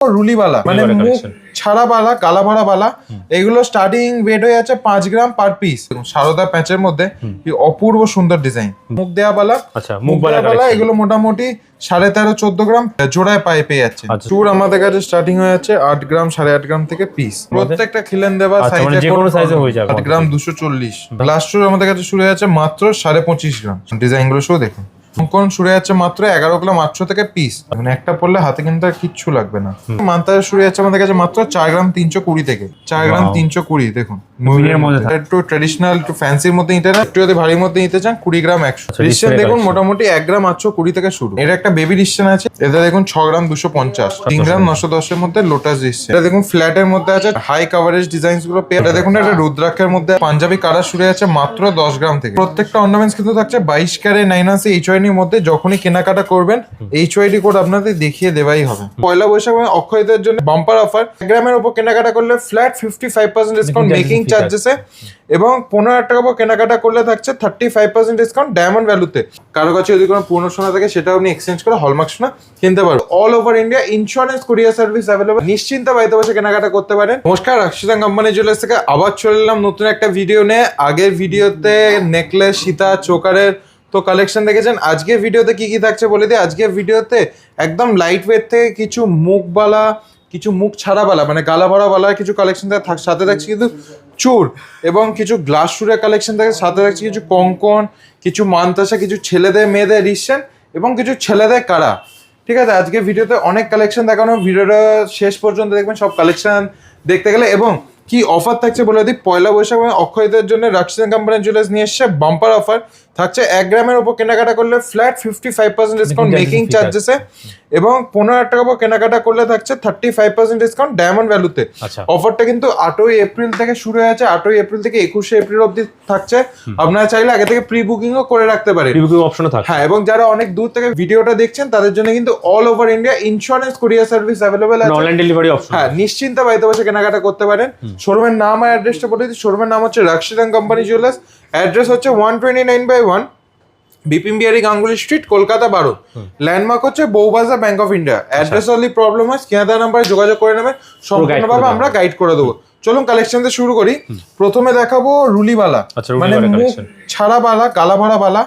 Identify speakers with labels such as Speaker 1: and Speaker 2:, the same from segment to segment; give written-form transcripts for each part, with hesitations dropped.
Speaker 1: রুলিওয়ালা মানে মুখ ছাড়া বালা গালা ভরা বালা, এগুলো স্টার্টিং ওয়েট হয়ে যাচ্ছে 5 গ্রাম পার পিস। সারদা প্যাচের মধ্যে অপূর্ব সুন্দর ডিজাইন। মুখ দেয়া বালা,
Speaker 2: আচ্ছা মুখ বালা
Speaker 1: এগুলো মোটামুটি 13.5-14 গ্রাম জোড়ায় পায়ে পেয়ে যাচ্ছে। চুর আমাদের কাছে স্টার্টিং হয়ে যাচ্ছে 8 গ্রাম 8.5 গ্রাম থেকে পিস। প্রত্যেকটা খিলেন দেওয়া সাইজে
Speaker 2: যে কোনো সাইজে হয়ে যাবে।
Speaker 1: 8 গ্রাম 240। গ্লাস চুর আমাদের কাছে শুরু হয়ে যাচ্ছে মাত্র 25.5 গ্রাম। ডিজাইন গুলো শুধু দেখুন। কোন শুরু যাচ্ছে মাত্র 11 গ্রাম 800 থেকে পিস। মানে একটা পড়লে হাতে কিন্তু আর কিচ্ছু লাগবে না। মান্তার শুরু যাচ্ছে আমাদের কাছে মাত্র 4 গ্রাম 320 থেকে। 4 গ্রাম 320 দেখুন।
Speaker 2: মুভির মধ্যে
Speaker 1: একটু ট্র্যাডিশনাল একটু ফ্যান্সির মধ্যে নিতে না, একটু যদি ভারীর মধ্যে নিতে চান 20 গ্রাম 100। রিস্টেন দেখুন মোটামুটি 1 গ্রাম 820 থেকে শুরু। এটা একটা বেবি রিস্টেন আছে, এটা দেখুন 6 গ্রাম 250। 3 গ্রাম 910 এর মধ্যে লোটাস রিস্টেন। এটা দেখুন ফ্ল্যাটের মধ্যে আছে, হাই কভারেজ ডিজাইনস গুলো পেয়ে। এটা দেখুন এটা রুদ্রাক্ষের মধ্যে পাঞ্জাবি কালার শুরু যাচ্ছে মাত্র 10 গ্রাম থেকে। প্রত্যেকটা অর্নামেন্টস কিন্তু থাকছে 22 ক্যারে 9 এইচওয়াইডির মধ্যে। যখনই কেনাকাটা করবেন এইচওয়াইডি কোড আপনাদের দেখিয়ে দেওয়াই হবে। পয়লা বৈশাখ অক্ষয়দের জন্য বাম্পার অফার। 1 গ্রামের উপর কেনাকাটা করলে ফ্ল্যাট 55% ডিসকাউন্ট মেকিং চার্জেসে, এবং 15,000 টাকা উপর কেনাকাটা করলে থাকছে 35% ডিসকাউন্ট ডায়মন্ড ভ্যালুতে। কারো কাছে যদি কোনো পুরনো সোনা থাকে সেটা আপনি এক্সচেঞ্জ করে হলমার্ক সোনা কিনতে পারবেন। All over India insurance courier service available. নিশ্চিন্তে বাড়িতে বসে কেনাকাটা করতে পারেন। নমস্কার, রাক্ষিতা কোম্পানি জুয়েলার্স থেকে আবার চলে এলাম নতুন একটা ভিডিও নিয়ে। আগের ভিডিওতে নেকলেস, সীতা, চোকারের তো কালেকশন দেখেছেন। আজকের ভিডিওতে কি কি থাকছে বলে দিই। আজকের ভিডিওতে একদম লাইট ওয়েট থেকে কিছু মুখবালা, কিছু মুখ ছাড়া বালা মানে গালা ভরা বালার কিছু কালেকশন সাথে থাকছে কিন্তু চুর, এবং কিছু গ্লাস চুরের কালেকশন থাকে সাথে থাকছে কিছু কঙ্কন, কিছু মানতাসা, কিছু ছেলেদের মেয়েদের রিসেন এবং কিছু ছেলেদের কারা। ঠিক আছে, আজকে ভিডিওতে অনেক কালেকশন দেখানো। ভিডিওটা শেষ পর্যন্ত দেখবেন সব কালেকশন দেখতে গেলে। এবং কি অফার থাকছে বলে দিই। পয়লা বৈশাখ অক্ষয়দের জন্য রাক্ষিতা কোম্পানি জুয়েলার্স নিয়ে এসছে বাম্পার অফার। থাকছে 1 গ্রামের উপর কেনাকাটা করলে ফ্ল্যাট 55% ডিসকাউন্ট মেকিং চার্জেসে, এবং 15,000 টাকা উপর কেনাকাটা করলে থাকছে 35% ডিসকাউন্ট ডায়মন্ড ভ্যালুতে। অফারটা কিন্তু 8ই এপ্রিল থেকে শুরু হয়ে আছে। 8ই এপ্রিল থেকে 21শে এপ্রিল অবধি থাকছে। আপনারা চাইলে আগে থেকে প্রি বুকিংও করে রাখতে পারেন।
Speaker 2: প্রি বুকিং অপশনও থাকে।
Speaker 1: হ্যাঁ, এবং যারা অনেক দূর থেকে ভিডিওটা দেখছেন তাদের জন্য কিন্তু all over India insurance courier service available আছে।
Speaker 2: Online delivery option.
Speaker 1: হ্যাঁ, নিশ্চিন্তে বাড়িতে বসে কেনাকাটা করতে পারেন। শোরুমের নাম আর অ্যাড্রেসটা বলে দিই। শোরুমের নাম হচ্ছে রাক্ষিতা কোম্পানি জুয়েলার্স। অ্যাড্রেস হচ্ছে 129/1 বিপিন বিহারি গাঙ্গুলি স্ট্রিট, কলকাতা 12। ল্যান্ডমার্ক হচ্ছে Bowbazar bank of India. Address only problem হয় স্ক্রিনে দেওয়া নাম্বারে যোগাযোগ করে নেবেন, সম্পূর্ণভাবে আমরা গাইড করে দেবো। চলুন কালেকশন দিয়ে শুরু করি। প্রথমে দেখাবো রুলিওয়ালা মানে মুখ ছাড়া বালা গালা ভরা বালা।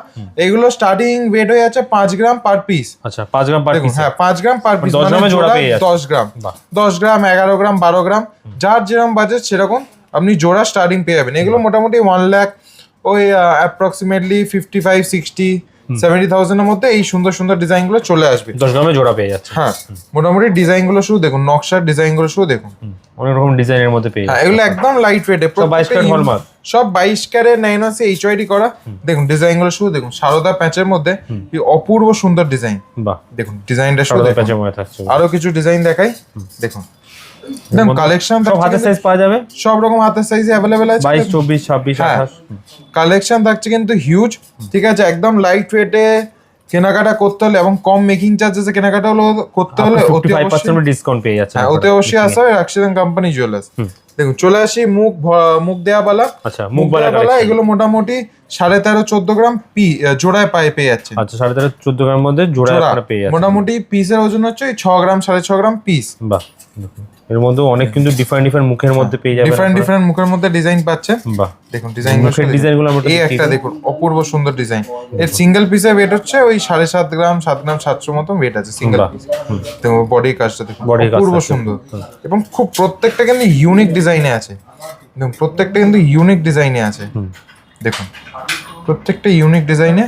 Speaker 1: এগুলো স্টার্টিং ওয়েট হয়ে যাচ্ছে 5 গ্রাম পার পিস।
Speaker 2: আচ্ছা 5 গ্রাম পার পিস।
Speaker 1: হ্যাঁ 5 গ্রাম পার পিস,
Speaker 2: 10 গ্রামে জোড়া পেয়ে যাচ্ছে।
Speaker 1: 10 গ্রাম 11 গ্রাম 12 গ্রাম, যার যেরকম বাজেট সেরকম আপনি জোড়া স্টার্টিং পেয়ে যাবেন। এগুলো মোটামুটি 1 লাখ ওই অ্যাপ্রক্সিমেটলি 55-60-70,000 এর মধ্যে এই সুন্দর সুন্দর ডিজাইন গুলো চলে আসবে।
Speaker 2: 10 গ্রামে জোড়া পেয়ে যাচ্ছে।
Speaker 1: হ্যাঁ, মোটামুটি ডিজাইন গুলো শুধু দেখুন, নকশার ডিজাইন গুলো শুধু দেখুন,
Speaker 2: অনেক রকম ডিজাইনের মধ্যে পেয়ে যাচ্ছে।
Speaker 1: এগুলো একদম লাইট ওয়েট,
Speaker 2: সব 22 ক্যারেট হলমার্ক,
Speaker 1: সব 22 ক্যারেট 9 এইচওয়াইডি করা। দেখুন ডিজাইন গুলো শুধু দেখুন, সারদা প্যাচের মধ্যে অপূর্ব সুন্দর ডিজাইন। বাহ, দেখুন ডিজাইনটা শুধু দেখুন। প্যাচের মধ্যে থাকছে। আরো কিছু ডিজাইন দেখাই, দেখুন কালেকশন
Speaker 2: সব হাতের সাইজ পাওয়া যাবে।
Speaker 1: সব রকম হাতের সাইজে अवेलेबल আছে।
Speaker 2: 22, 24, 26, 28
Speaker 1: কালেকশন থাকছে কিন্তু হিউজ। ঠিক আছে, একদম লাইট ওয়েটে কেনাকাটা করতে হলে এবং কম মেকিং চার্জেসে কেনাকাটা করতে হলে
Speaker 2: 55% ডিসকাউন্ট পেয়ে যাচ্ছে।
Speaker 1: হ্যাঁ, ওতে অবশ্যই আসা হয় রাক্ষিতা কোম্পানি জুয়েলার্স। দেখুন চলে আসি মুখ দেয়া বালা।
Speaker 2: আচ্ছা মুখ বালা,
Speaker 1: এগুলো মোটামুটি 13.5-14 গ্রাম জোড়ায় পায়ে পেয়ে যাচ্ছে।
Speaker 2: আচ্ছা 13.5-14 গ্রাম মধ্যে জোড়ায় আপনারা পেয়ে যাচ্ছে।
Speaker 1: মোটামুটি পিসের ওজন হচ্ছে 6 গ্রাম 6.5 গ্রাম পিস। বাহ,
Speaker 2: এর মধ্যে অনেক কিন্তু ডিফারেন্ট মুখের মধ্যে পেয়ে যাবেন।
Speaker 1: ডিফারেন্ট মুখের মধ্যে ডিজাইন পাচ্ছেন। বাহ, দেখুন ডিজাইনগুলো এই একটা দেখুন অপূর্ব সুন্দর ডিজাইন। এর সিঙ্গেল পিসের ওয়েট হচ্ছে ওই 7.5 গ্রাম 7 গ্রাম 700 মতো ওয়েট আছে সিঙ্গেল পিস। দেখুন বডির কাজটা দেখুন অপূর্ব সুন্দর, এবং খুব প্রত্যেকটা কিন্তু ইউনিক ডিজাইনে আছে। দেখুন প্রত্যেকটা কিন্তু ইউনিক ডিজাইনে আছে। দেখুন প্রত্যেকটা ইউনিক ডিজাইনে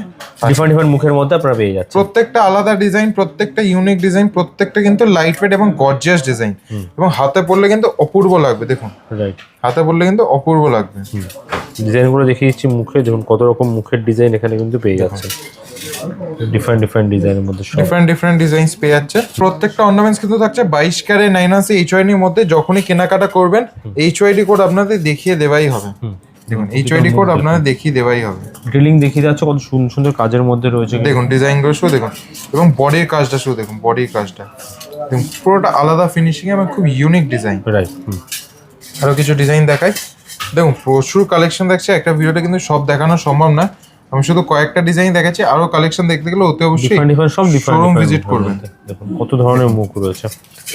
Speaker 2: ডিফারেন্ট মুখের মধ্যে আপনারা পেয়ে যাচ্ছেন।
Speaker 1: প্রত্যেকটা আলাদা ডিজাইন, প্রত্যেকটা ইউনিক ডিজাইন, প্রত্যেকটা কিন্তু লাইট ওয়েট এবং গর্জিয়াস ডিজাইন, এবং হাতে পরলে কিন্তু অপূর্ব লাগবে। দেখুন
Speaker 2: রাইট,
Speaker 1: হাতে পরলে কিন্তু অপূর্ব লাগবে।
Speaker 2: ডিজাইনগুলো দেখিয়ে দিচ্ছি মুখে। দেখুন কত রকম মুখের ডিজাইন এখানে কিন্তু পেয়ে যাচ্ছে। ডিফারেন্ট ডিজাইনের মধ্যে
Speaker 1: ডিফারেন্ট ডিজাইনস পেয়ে যাচ্ছে। প্রত্যেকটা অর্নামেন্টস কিন্তু থাকছে 22 ক্যারে 9 এইচওয়াইডির মধ্যে। যখনই কেনাকাটা করবেন এইচওয়াইডি কোড আপনাদের দেখিয়ে দেওয়াই হবে। দেখুন এইচওয়াইডি কোড আপনাদের দেখিয়ে দেওয়াই হবে।
Speaker 2: ড্রিলিং দেখিয়ে যাচ্ছে, কত সুন্দর কাজের মধ্যে রয়েছে।
Speaker 1: দেখুন ডিজাইনগুলো শুধু দেখুন, এবং বডির কাজটা শুধু দেখুন, বডির কাজটা দেখুন পুরোটা আলাদা ফিনিশিং এবং খুব ইউনিক ডিজাইন।
Speaker 2: রাইট,
Speaker 1: আরো কিছু ডিজাইন দেখাই। দেখুন প্রচুর কালেকশন দেখছে, একটা ভিডিওতে কিন্তু সব দেখানো সম্ভব না। আমি শুধু কয়েকটা ডিজাইন দেখাচ্ছি, আরো কালেকশন দেখতে গেলে অতি অবশ্যই
Speaker 2: সব ডিফারেন্ট
Speaker 1: শোরুম ভিজিট করবেন।
Speaker 2: দেখুন কত ধরনের মুখ রয়েছে।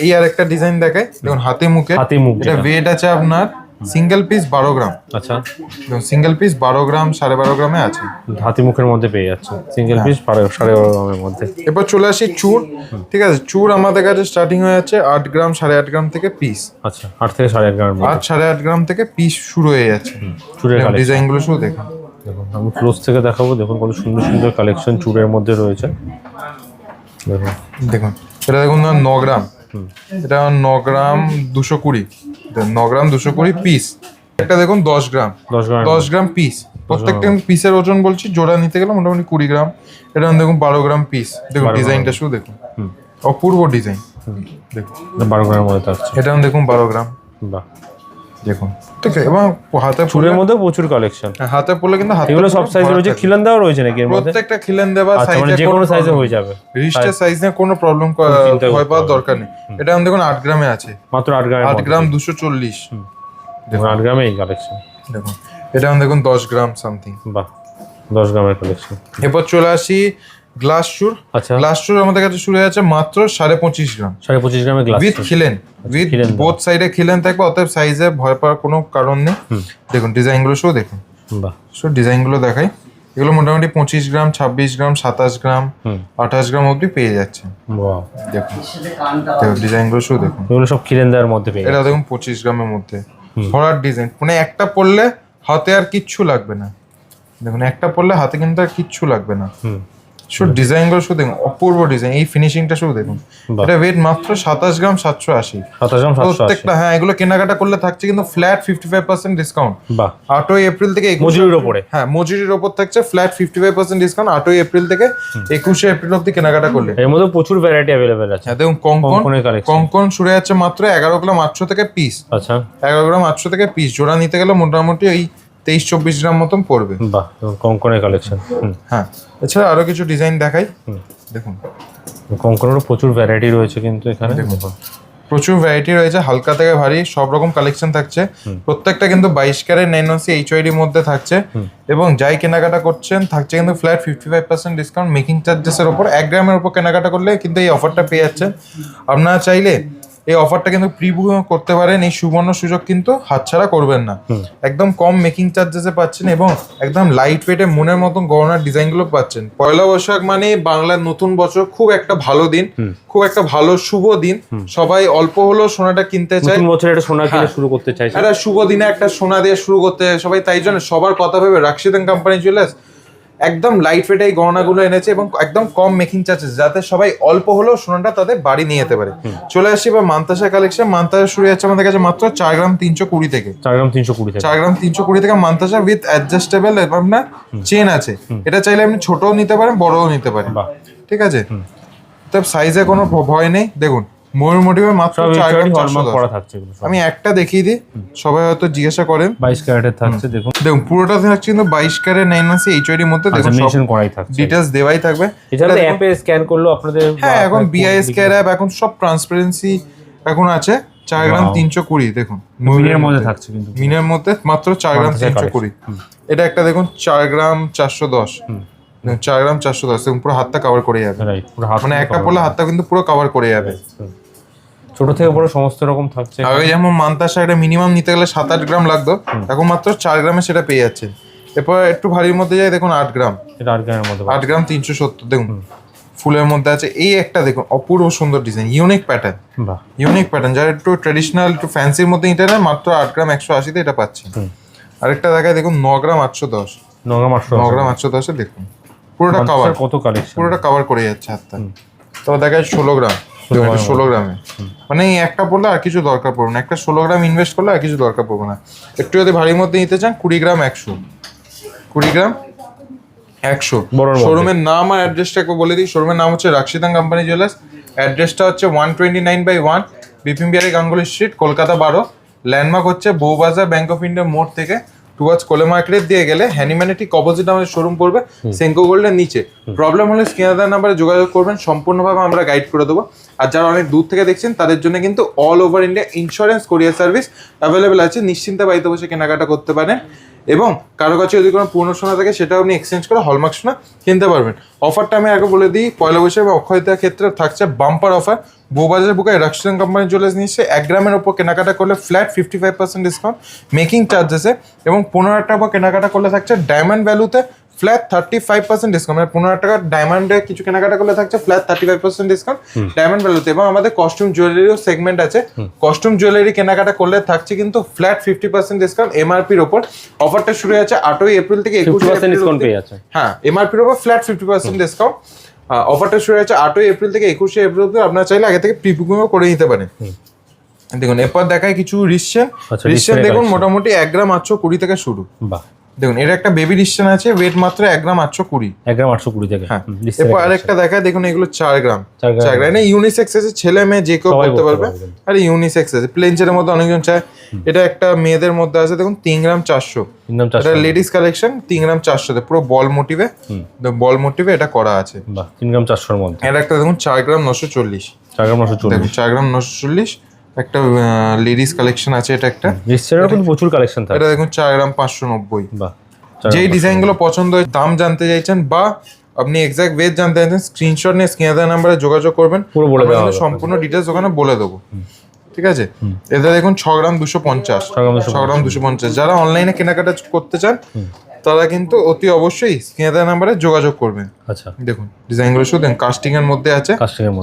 Speaker 1: এই আর একটা ডিজাইন দেখাই, দেখুন হাতি মুখ, এটা ওয়েট আছে আপনার সিঙ্গেল পিস 12 গ্রাম।
Speaker 2: আচ্ছা,
Speaker 1: সিঙ্গেল পিস 12 গ্রাম 12.5 গ্রামে আছে,
Speaker 2: হাতি মুখের মধ্যে পেয়ে যাচ্ছে সিঙ্গেল পিস 12.5 গ্রামের মধ্যে।
Speaker 1: এরপর চলে আসি চুর। ঠিক আছে, চুর আমাদের কাছে স্টার্টিং হয়ে যাচ্ছে 8 গ্রাম 8.5 গ্রাম থেকে পিস।
Speaker 2: আচ্ছা, 8 থেকে 8.5 গ্রাম,
Speaker 1: 8 8.5 গ্রাম থেকে পিস শুরু হয়ে যাচ্ছে।
Speaker 2: চুরের
Speaker 1: ডিজাইন গুলো শুধু দেখুন,
Speaker 2: দেখুন আমি ক্লোজ থেকে দেখাবো। দেখুন কত সুন্দর সুন্দর কালেকশন চুরের মধ্যে রয়েছে। দেখুন
Speaker 1: দেখুন এটা দেখুন 9 গ্রাম, এটা 9 গ্রাম 220, 9 গ্রাম 220 পিস। একটা দেখুন 10 গ্রাম 10 গ্রাম পিস, প্রত্যেকটা পিসের ওজন বলছি জোড়া নিতে গেলে মোটামুটি 20 গ্রাম। এটা দেখুন 12 গ্রাম পিস, দেখুন ডিজাইনটা শুধু দেখুন, অপূর্ব ডিজাইন। দেখুন
Speaker 2: 12 গ্রামের মধ্যে থাকছে,
Speaker 1: এটা দেখুন 12 গ্রাম।
Speaker 2: বাহ,
Speaker 1: দেখুন ঠিক আছে। এবং হাতে
Speaker 2: চুরের মধ্যে প্রচুর কালেকশন,
Speaker 1: হাতে পড়লে কিন্তু হাতে
Speaker 2: এগুলো সব সাইজে রয়েছে। খিলান দেওয়া রয়েছে নাকি এর মধ্যে?
Speaker 1: প্রত্যেকটা খিলেন দেওয়া
Speaker 2: আচ্ছা, মানে
Speaker 1: সাইজে
Speaker 2: যে কোনো সাইজে হয়ে যাবে,
Speaker 1: রিস্টের সাইজ নিয়ে কোনো প্রবলেম ভয় পাওয়ার দরকার নেই। এটা দেখুন 8 গ্রামে আছে,
Speaker 2: মাত্র 8 গ্রাম,
Speaker 1: 8 গ্রাম 240।
Speaker 2: দেখুন 8 গ্রামে এই কালেকশন।
Speaker 1: দেখুন এটা দেখুন 10 গ্রাম সামথিং।
Speaker 2: বাহ, 10 গ্রামের কালেকশন।
Speaker 1: এরপর চলে আসি গ্লাস চুর।
Speaker 2: আচ্ছা,
Speaker 1: গ্লাস চুর আমাদের কাছে শুরু হয়েছে মাত্র 25.5 গ্রাম,
Speaker 2: 25.5 গ্রামের গ্লাস
Speaker 1: উইথ খিলেন, উইথ বোথ সাইডে খিলেন থাকবে, অতএব সাইজে ভয় পাওয়ার কোনো কারণ নেই। দেখুন ডিজাইন গুলো শুধু দেখুন,
Speaker 2: বাহ,
Speaker 1: শুধু ডিজাইন গুলো দেখাই। এগুলো মোটামুটি 25 গ্রাম 26 গ্রাম 27 গ্রাম 28 গ্রাম অবধি পেয়ে যাচ্ছে।
Speaker 2: বাহ,
Speaker 1: দেখুন দেখুন ডিজাইন গুলো শুধু দেখুন,
Speaker 2: এগুলো সব খিলেন দেওয়ার মধ্যে পেয়ে
Speaker 1: এটা দেখুন 25 গ্রামের মধ্যে ভরার ডিজাইন, মানে একটা পরলে হাতে আর কিচ্ছু লাগবে না। দেখুন একটা পরলে হাতে কিন্তু আর কিচ্ছু লাগবে না। শুধু ডিজাইন গুলো শুধু দেখুন, অপূর্ব ডিজাইন। এই ফিনিশিংটা শুধু দেখুন, এটা ওয়েট মাত্র 27 গ্রাম 780।
Speaker 2: 27 গ্রাম 780,
Speaker 1: প্রত্যেকটা, হ্যাঁ এগুলো কেনাকাটা করলে থাকছে কিন্তু ফ্ল্যাট 55% ডিসকাউন্ট।
Speaker 2: বাহ,
Speaker 1: 8ই এপ্রিল থেকে
Speaker 2: মজুরির উপরে,
Speaker 1: হ্যাঁ মজুরির উপর থাকছে ফ্ল্যাট 55% ডিসকাউন্ট 8ই এপ্রিল থেকে 21শে এপ্রিল অবধি কেনাকাটা করলে।
Speaker 2: এর মধ্যে প্রচুর ভ্যারাইটি अवेलेबल আছে।
Speaker 1: হ্যাঁ দেখুন কঙ্কন শুরু হচ্ছে মাত্র 11 গ্রাম 800 থেকে পিস।
Speaker 2: আচ্ছা,
Speaker 1: 11 গ্রাম 800 থেকে পিস, জোড়া নিতে গেলে মোটামুটি ওই 23-24 গ্রাম মতন পড়বে।
Speaker 2: বাহ, কঙ্কনের কালেকশন।
Speaker 1: হ্যাঁ, এছাড়া আরো কিছু ডিজাইন দেখাই। দেখুন
Speaker 2: কঙ্কনেরও প্রচুর ভ্যারাইটি রয়েছে কিন্তু এখানে।
Speaker 1: দেখুন প্রচুর ভ্যারাইটি রয়েছে, হালকা থেকে ভারী সব রকম কালেকশন থাকছে। প্রত্যেকটা কিন্তু 22 ক্যারেট 9 HYD মধ্যে থাকছে, এবং যাই কেনাকাটা করছেন থাকছে কিন্তু ফ্ল্যাট 55% ডিসকাউন্ট মেকিং চার্জেসের উপর। 1 গ্রামের উপর কেনাকাটা করলে কিন্তু এই অফারটা পেয়ে যাচ্ছেন। আপনারা চাইলে এই অফারটা কিন্তু প্রি বুকিং করতে পারেন, এই সুবর্ণ সুযোগ কিন্তু হাতছাড়া করবেন না। একদম কম মেকিং চার্জেসে পাচ্ছেন, এবং একদম লাইট ওয়েটে মনের মতন গহনার ডিজাইনগুলো পাচ্ছেন। পয়লা বৈশাখ মানে বাংলার নতুন বছর, খুব একটা ভালো দিন, খুব একটা ভালো শুভ দিন। সবাই অল্প হলেও সোনাটা কিনতে চায়,
Speaker 2: নতুন বছরে একটা সোনা কিনে শুরু করতে চাইছে,
Speaker 1: একটা শুভ দিনে একটা সোনা দিয়ে শুরু করতে সবাই, তাই জন্য সবার কথা ভেবে রাশিদান কোম্পানি জুয়েলার্স একদম লাইট ওয়েট এই গহনাগুলো এনেছে, এবং একদম কম মেকিং চার্জেস, যাতে সবাই অল্প হলেও সোনাটা তাদের বাড়ি নিয়ে যেতে পারে। চলে আসি বা মান্তাসা কালেকশন। মান্তাসা শুরু হচ্ছে আমাদের কাছে মাত্র 4 গ্রাম 320 থেকে।
Speaker 2: 4 গ্রাম 320 থেকে
Speaker 1: 4 গ্রাম 320 থেকে মান্তাসা উইথ অ্যাডজাস্টেবল আপনার চেন আছে। এটা চাইলে আপনি ছোটও নিতে পারেন, বড়ও নিতে পারেন। ঠিক আছে, তবে সাইজে কোনো ভয় নেই। দেখুন ময়ূর মোটিভে মাত্র 4 গ্রাম 410
Speaker 2: করা থাকছে এগুলো সব।
Speaker 1: আমি একটা দেখিয়ে দিই, সবাই হয়তো জিজ্ঞাসা করেন।
Speaker 2: 22 ক্যারেটের থাকছে, দেখুন
Speaker 1: দেখুন পুরোটা থাকছে কিন্তু 22 ক্যারেট 9 HYD এর মধ্যে। দেখুন
Speaker 2: মেনশন করাই থাকছে,
Speaker 1: ডিটেইলস দেওয়াই থাকবে।
Speaker 2: এছাড়া অ্যাপে স্ক্যান করলেও আপনাদের,
Speaker 1: হ্যাঁ এখন BIS কেয়ার অ্যাপ এখন সব ট্রান্সপারেন্সি এখন আছে। 4 গ্রাম 320 দেখুন
Speaker 2: মিনের মধ্যে থাকছে, কিন্তু
Speaker 1: মিনের মধ্যে মাত্র 4 গ্রাম 320। এটা একটা দেখুন 4 গ্রাম 410, 4 গ্রাম 410 দেখুন পুরো হাতটা কভার করে যাবে,
Speaker 2: রাইট, পুরো হাত
Speaker 1: মানে একটা পড়লে হাতটা কিন্তু পুরো কভার করে যাবে।
Speaker 2: ছোট থেকে বড় সমস্ত রকম থাকছে।
Speaker 1: আগে যেমন মান্তাসা এটা মিনিমাম নিতে গেলে 7-8 গ্রাম লাগতো, এখন মাত্র 4 গ্রামে সেটা পেয়ে যাচ্ছে। এরপর একটু ভারীর মধ্যে যায়, দেখুন 8 গ্রাম,
Speaker 2: এটা 8 গ্রামের মধ্যে,
Speaker 1: 8 গ্রাম 370 দেখুন ফুলের মধ্যে আছে। এই একটা দেখুন অপূর্ব সুন্দর ডিজাইন, ইউনিক প্যাটার্ন,
Speaker 2: বাহ,
Speaker 1: ইউনিক প্যাটার্ন, যারা একটু ট্রেডিশনাল একটু ফ্যান্সির মধ্যে এটা নেয় মাত্র 8 গ্রাম 180 তে এটা পাচ্ছেন। আরেকটা দেখায় দেখুন 9 গ্রাম 810,
Speaker 2: 9 গ্রাম 800,
Speaker 1: 9 গ্রাম 810 এ দেখুন পুরোটা কভার,
Speaker 2: কত কালেকশন,
Speaker 1: পুরোটা কভার করে যাচ্ছে হাতটা। তবে দেখায় 16 গ্রাম, 16 গ্রামে, মানে এই একটা পড়লে আর কিছু দরকার পড়বে না, একটা 16 গ্রাম ইনভেস্ট করলে আর কিছু দরকার পড়বে না। একটু যদি ভারীর মধ্যে নিতে চান 20 গ্রাম 100, 20 গ্রাম 100। শোরুমের নাম আর অ্যাড্রেসটা একবার বলে দিই। শোরুমের নাম হচ্ছে রাশিদান কোম্পানি জুয়েলার্স, অ্যাড্রেসটা হচ্ছে 129/1 বিপিন বিহারি গাঙ্গুলি স্ট্রিট, কলকাতা 12। ল্যান্ডমার্ক হচ্ছে বউবাজার ব্যাংক অফ ইন্ডিয়া মোড় থেকে টুয়ার্ডস কোলে মার্কেট দিয়ে গেলে হ্যানিম্যানের ঠিক অপোজিট আমাদের শোরুম পড়বে, সেঙ্কো গোল্ডের নিচে। প্রবলেম হলে স্ক্রিনার নাম্বারে যোগাযোগ করবেন, সম্পূর্ণভাবে আমরা গাইড করে দেবো। আর যারা অনেক দূর থেকে দেখছেন তাদের জন্য কিন্তু অল ওভার ইন্ডিয়া ইন্স্যুরেন্স কোরিয়ার সার্ভিস অ্যাভেলেবেল আছে, নিশ্চিন্তে বাড়িতে বসে কেনাকাটা করতে পারেন। এবং কারো কাছে যদি কোনো পুরনো সোনা থাকে সেটাও আপনি এক্সচেঞ্জ করে হলমার্ক সোনা কিনতে পারবেন। অফারটা আমি আগে বলে দিই, পয়লা বৈশাখ এবং অক্ষয় তৃতীয়ার ক্ষেত্রে থাকছে বাম্পার অফার। বউবাজার বুকায় রাক্সিদান কোম্পানি জুয়েলার্স নিচ্ছে 1 গ্রামের ওপর কেনাকাটা করলে ফ্ল্যাট 55% ডিসকাউন্ট মেকিং চার্জেসে, এবং 15,000 টাকা কেনাকাটা করলে থাকছে ডায়মন্ড ভ্যালুতে ফ্ল্যাট 35% ডিসকাউন্ট। মানে 15,000 টাকা ডায়মন্ডে কিছু কেনাকাটা করলে থাকছে ফ্ল্যাট 35% ডিসকাউন্ট ডায়মন্ড ভ্যালুতে। এবং আমাদের কস্টিউম জুয়েলারিও সেগমেন্ট আছে, কস্টিউম জুয়েলারি কেনাকাটা করলে থাকছে কিন্তু ফ্ল্যাট 50% ডিসকাউন্ট এমআরপির ওপর। অফারটা শুরু হয়েছে 8ই এপ্রিল থেকে
Speaker 2: 50% ডিসকাউন্ট পেয়ে যাচ্ছে।
Speaker 1: হ্যাঁ, এমআরপির ওপর ফ্ল্যাট 50% ডিসকাউন্ট। অফারটা শুরু হয়েছে 8ই এপ্রিল থেকে 21শে এপ্রিল অবধি। আপনারা চাইলে আগে থেকে প্রি বুকিংও করে নিতে পারেন। দেখুন এরপর দেখায় কিছু রিসেন। রিসেন দেখুন মোটামুটি 1 গ্রাম 820 থেকে শুরু।
Speaker 2: বাহ,
Speaker 1: দেখুন এর একটা বেবি রিসেন আছে, ওয়েট মাত্র 1 গ্রাম 820।
Speaker 2: 1 গ্রাম 820 থেকে।
Speaker 1: হ্যাঁ, এরপর আরেকটা দেখায়, দেখুন এগুলো 4 গ্রাম। 4 গ্রাম এটা ইউনিসেক্স আছে, ছেলে মেয়ে যে কেউ করতে পারবে। আর ইউনিসেক্স আছে, প্লেন চেনের মধ্যে অনেকজন চায়। এটা একটা মেয়েদের মধ্যে আছে, দেখুন 3 গ্রাম 400। এটা লেডিস কালেকশন, 3 গ্রাম 400 তে পুরো বল মোটিভে, বল মোটিভে এটা করা আছে।
Speaker 2: বাহ, 3 গ্রাম 400 এর মধ্যে।
Speaker 1: এটা একটা দেখুন 4 গ্রাম 940।
Speaker 2: 4 গ্রাম 940।
Speaker 1: দেখুন 4 গ্রাম 940 একটা লেডিস কালেকশন আছে। এটা একটা
Speaker 2: রিসেনের কিন্তু প্রচুর কালেকশন থাকে।
Speaker 1: এটা দেখুন 4 গ্রাম 590।
Speaker 2: বাহ,
Speaker 1: যেই ডিজাইনগুলো পছন্দ হয়, দাম জানতে চাইছেন বা আপনি এক্সাক্ট ওয়েট জানতে চাইছেন, স্ক্রিনশট নিয়ে স্ক্রিনে দেওয়া নাম্বারে যোগাযোগ করবেন,
Speaker 2: পুরো বলে দেওয়া হবে।
Speaker 1: সম্পূর্ণ ডিটেলস ওখানে বলে দেবো। ঠিক আছে, এটা দেখুন 6 গ্রাম 250। 6 গ্রাম 250। যারা অনলাইনে কেনাকাটা করতে চান তারা কিন্তু অতি অবশ্যই স্ক্রিনে দেওয়া নাম্বারে যোগাযোগ করবেন।
Speaker 2: আচ্ছা,
Speaker 1: দেখুন ডিজাইনগুলো শুধু দেখুন কাস্টিং এর মধ্যে আছে,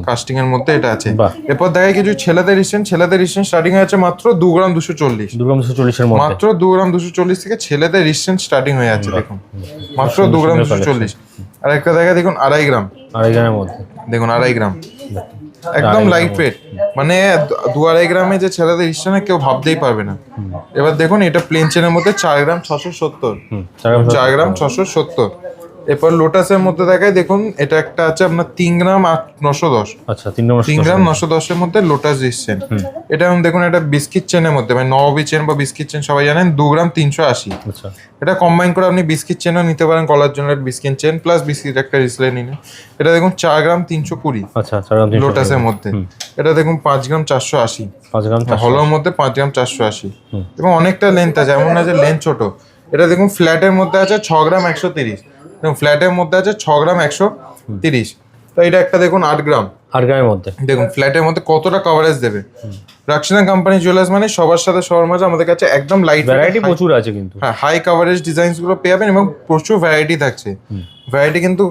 Speaker 1: কাস্টিং এর মধ্যে এটা আছে। এরপর দেখায় কিছু ছেলেদের রিসেন্ট স্টার্টিং আছে মাত্র 2 গ্রাম 240।
Speaker 2: 2 গ্রাম 240 এর মধ্যে, মাত্র
Speaker 1: 2 গ্রাম 240 থেকে ছেলেদের রিসেন্ট স্টার্টিং হয়ে আছে। দেখুন মাত্র 2 গ্রাম 240। আর একটা দেখায় দেখুন 2.5 গ্রাম।
Speaker 2: 2.5 গ্রামের মধ্যে,
Speaker 1: দেখুন 2.5 গ্রাম একদম লাইট ওয়েট। মানে 2-2.5 গ্রামে যে ছেলেদের রিসেন্ট কেউ ভাবতেই পারবে না। এবার দেখুন এটা প্লেন চেনের মধ্যে 4 গ্রাম 670। 4 গ্রাম 670। এরপর লোটাসের মধ্যে দেখায়, দেখুন এটা একটা আছে আপনার 3 গ্রাম 910।
Speaker 2: আচ্ছা, 3
Speaker 1: গ্রাম 910 এর মধ্যে লোটাস রিসেন্ট। এটা দেখুন এটা বিস্কিট চেনের মধ্যে, মানে নবাবী চেন বা বিস্কিট চেন সবাই জানেন, 2 গ্রাম 380।
Speaker 2: আচ্ছা,
Speaker 1: এটা কম্বাইন করে আপনি বিস্কিট চেনও নিতে পারেন, কলার জন্য বিস্কিট চেন প্লাস বিস্কিট একটা রিসলে নিন। এটা দেখুন 4 গ্রাম 320।
Speaker 2: আচ্ছা, 4 গ্রাম 320
Speaker 1: লোটাসের মধ্যে। এটা দেখুন 5 গ্রাম 480।
Speaker 2: 5 গ্রাম
Speaker 1: হলোর মধ্যে 5 গ্রাম 480। এবং অনেকটা লেন্থ আছে, এমন না যে লেন্থ ছোট। এটা দেখুন ফ্ল্যাটের মধ্যে আছে 6 গ্রাম 130। দেখুন ফ্ল্যাটের মধ্যে আছে 6 গ্রাম 130। তো এটা একটা দেখুন 8 গ্রাম।
Speaker 2: 8 গ্রামের মধ্যে।
Speaker 1: দেখুন ফ্ল্যাটের মধ্যে কতটা কভারেজ দেবে। রাক্সিদান কোম্পানি জুয়েলার্স মানে সবার সাথে সবার মাঝে আমাদের কাছে একদম লাইট
Speaker 2: ভ্যারাইটি প্রচুর আছে কিন্তু।
Speaker 1: হ্যাঁ, হাই কভারেজ ডিজাইনস গুলো পেয়ে যাবেন এবং প্রচুর ভ্যারাইটি থাকছে। ভ্যারাইটি কিন্তু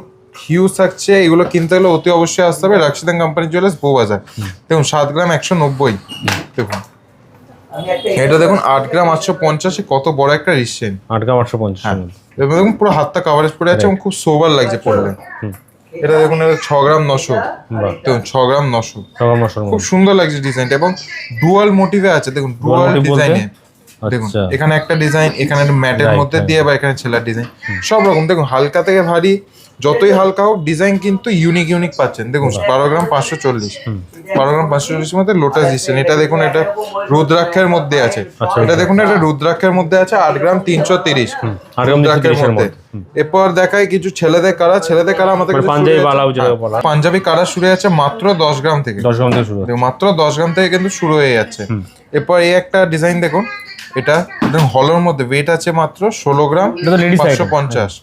Speaker 1: হিউজ থাকছে। এগুলো কিনতে হলে অতি অবশ্যই আসতে হবে রাক্সিদান কোম্পানি জুয়েলার্স বউবাজার। দেখুন 7 গ্রাম 190। দেখুন এটা দেখুন 8 গ্রাম 850। কত বড় একটা রিসেন্ট।
Speaker 2: 8 গ্রাম 850।
Speaker 1: দেখুন পুরো হাতটা কভারেজ পড়ে আছে এবং খুব সোবার লাগছে পড়লে। এটা দেখুন এটা 6 গ্রাম 900। দেখুন 6 গ্রাম 900। খুব সুন্দর লাগছে ডিজাইনটা এবং ডুয়াল মোটিভে আছে। দেখুন ডুয়াল ডিজাইনে, দেখুন এখানে একটা ডিজাইন, এখানে একটা ম্যাটের মধ্যে দিয়ে বা এখানে ছেলার ডিজাইন, সব রকম। দেখুন হালকা থেকে ভারী, যতই হালকা হোক ডিজাইন কিন্তু ইউনিক পাচ্ছেন। দেখুন 12 গ্রাম 540। 12 গ্রাম 540 এর মধ্যে লোটাস ডিজাইন। এটা দেখুন এটা রুদ্রাক্ষের মধ্যে আছে। এটা দেখুন এটা রুদ্রাক্ষের মধ্যে আছে 8 গ্রাম 330। রুদ্রাক্ষের মধ্যে। এরপর দেখায় কিছু ছেলেদের কারা। আমাদের পাঞ্জাবি কারা শুরু হয়েছে মাত্র 10 গ্রাম থেকে।
Speaker 2: 10 গ্রাম থেকে শুরু,
Speaker 1: মাত্র 10 গ্রাম থেকে কিন্তু শুরু হয়ে যাচ্ছে। এরপর এই একটা ডিজাইন দেখুন, এটা হলোর মধ্যে ওয়েট আছে মাত্র 16 গ্রাম 550।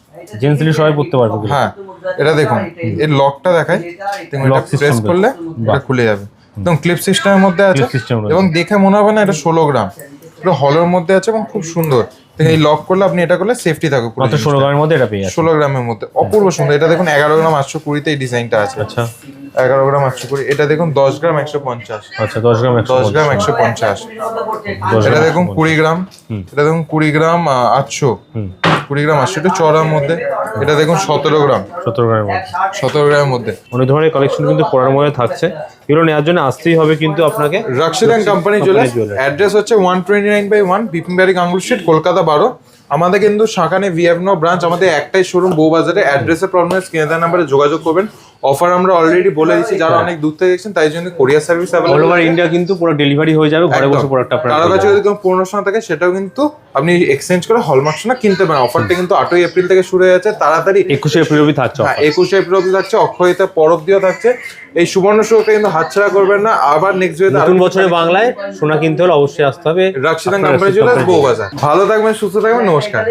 Speaker 2: জেন্টসলি সবাই পড়তে পারবে।
Speaker 1: হ্যাঁ, এটা দেখুন এর লকটা দেখায়, দেখুন এটা প্রেস করলে এটা খুলে যাবে। একদম ক্লিপ সিস্টেমের মধ্যে আছে এবং দেখে মনে হবে না এটা 16 গ্রাম। পুরো হলের মধ্যে আছে এবং খুব সুন্দর। এই লক করলে আপনি এটা করলে সেফটি থাকবে। পুরো
Speaker 2: 16 গ্রামের মধ্যে এটা পেয়ে যাচ্ছে।
Speaker 1: 16 গ্রামের মধ্যে অপূর্ব সুন্দর। এটা দেখুন 11 গ্রাম 820 তে এই ডিজাইনটা আছে।
Speaker 2: আচ্ছা,
Speaker 1: 11 গ্রাম 820। এটা দেখুন 10 গ্রাম 150।
Speaker 2: আচ্ছা, 10 গ্রাম
Speaker 1: 150। এটা দেখুন 20 গ্রাম। এটা দেখুন 20 গ্রাম 800। 20 গ্রাম 800 একটু চড়ার মধ্যে। এটা দেখুন 17 গ্রাম।
Speaker 2: 17 গ্রামের মধ্যে।
Speaker 1: 17 গ্রামের মধ্যে
Speaker 2: অনেক ধরনের কালেকশন কিন্তু পড়ার মধ্যে থাকছে। এগুলো নেওয়ার জন্য আসতেই হবে কিন্তু আপনাকে
Speaker 1: রাক্সিদান কোম্পানি জুয়েলার্স। অ্যাড্রেস হচ্ছে 129/1 বিপিনবাড়ি গাঙ্গুল স্ট্রিট, কলকাতা 12। আমাদের কিন্তু শাখানে ভিএফনো ব্রাঞ্চ, আমাদের একটাই শোরুম বউবাজারে। অ্যাড্রেসের প্রবলেম স্ক্রিনে দেওয়া নাম্বারে যোগাযোগ করবেন। অফার আমরা অলরেডি বলে দিচ্ছি, যারা অনেক দূর থেকে দেখছেন তাই জন্য কোরিয়ার সার্ভিস
Speaker 2: অল ওভার ইন্ডিয়া কিন্তু পুরো ডেলিভারি হয়ে যাবে, ঘরে বসে প্রোডাক্ট আপনারা।
Speaker 1: কারো কাছে যদি কোনো পুরনো সোনা থাকে সেটাও কিন্তু আপনি এক্সচেঞ্জ করে হলমার্ক সোনা কিনতে পারেন অফারটা কিন্তু 8ই এপ্রিল থেকে শুরু হয়ে যাচ্ছে, তাড়াতাড়ি
Speaker 2: 21শে এপ্রিল অবধি থাকছে
Speaker 1: হ্যাঁ 21শে এপ্রিল অবধি থাকছে, অক্ষয়িতা পরব দিয়েও থাকছে। এই সুবর্ণ সুযোগটা কিন্তু হাতছাড়া করবেন না। আবার নেক্সট ভিডিওতে
Speaker 2: নতুন বছরে বাংলায় সোনা কিনতে হলে অবশ্যই আসতে হবে
Speaker 1: রাক্ষিতান কাম্পানি জুয়েলার্স, বউবাজার। ভালো থাকবেন, সুস্থ থাকবেন, নমস্কার।